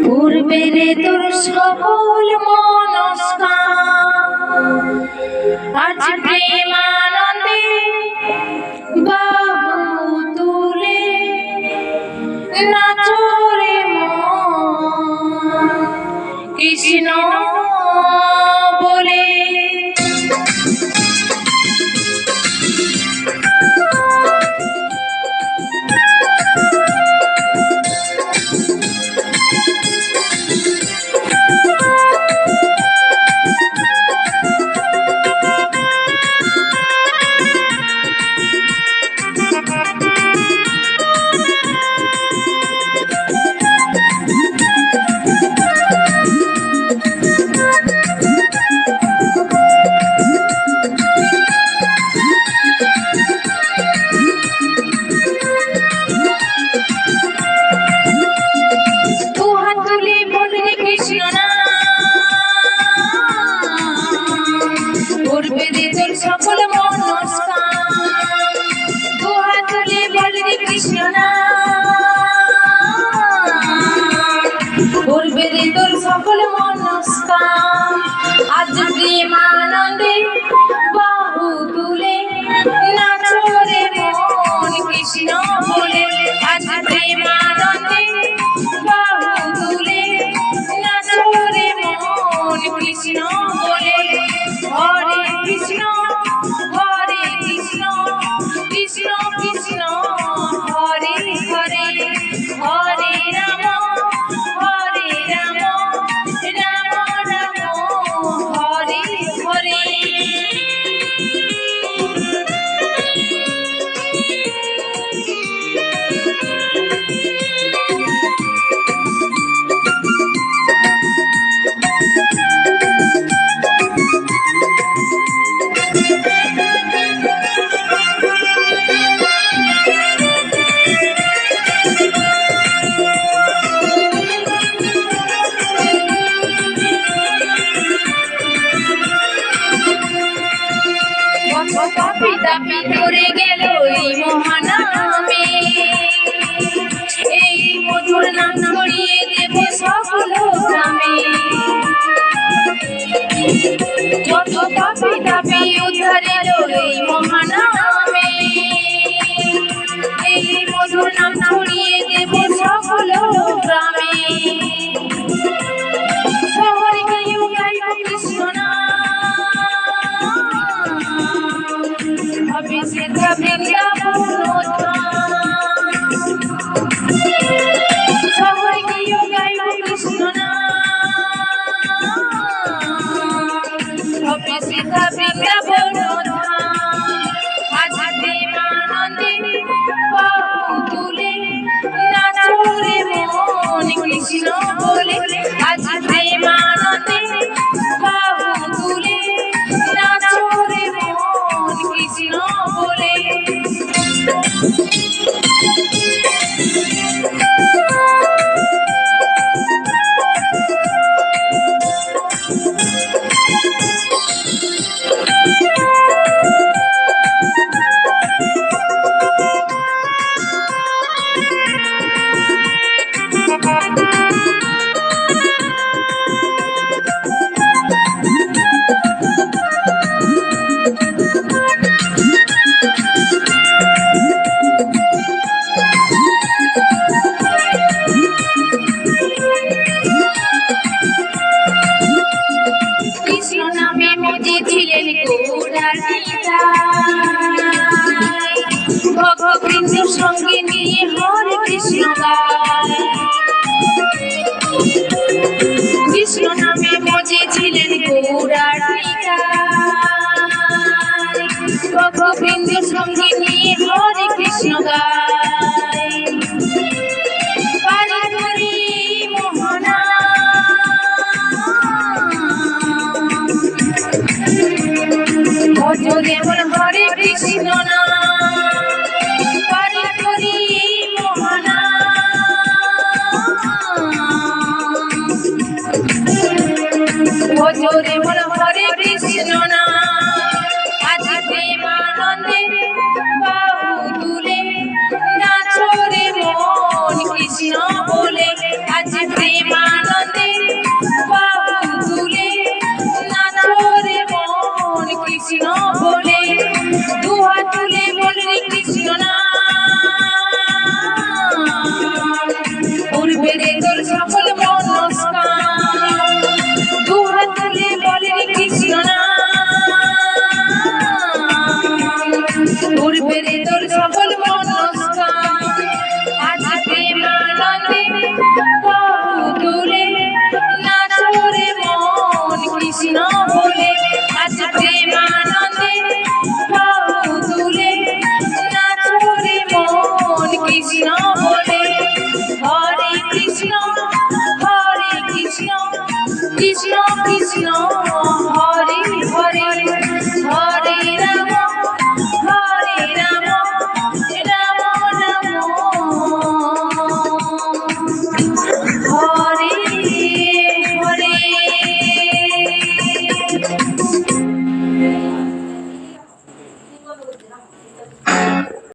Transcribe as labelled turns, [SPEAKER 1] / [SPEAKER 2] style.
[SPEAKER 1] পূর্বেরে তোর সকল মনস্কাম আজ প্রেমানন্দে বাহু তুলে নাচো রে মন কৃষ্ণ বলে। সকল মনস্কাম দুহাত তুলে বল রে কৃষ্ণ পূর্বে রে তোর সকল মনস্কাম আজ প্রেমানন্দে বাহু তুলে নাচো রে মন কৃষ্ণ বলে। আজ প্রেমানন্দে বাহু তুলে নাচো রে মন কৃষ্ণ বলে। হরে কৃষ্ণ হরে কৃষ্ণ কৃষ্ণ কৃষ্ণ হরে হরে হরে রাম রাম রাম হরে হরে। তাপি করে গেল এই মহানামে এই মধুর নাম ছড়িয়ে দেব সকল গ্রামে। যত পাপি তাপি উদ্ধার এলো এই মহানামে এই মধুর নাম ছড়িয়ে দেব সকল গ্রামে। শহরে গিয়ে গাইব কৃষ্ণ সেথা বৃন্দাবন শহরে গিয়ে গাইব কৃষ্ণ নাম সেথা বৃন্দাবন। কৃষ্ণ কৃষ্ণ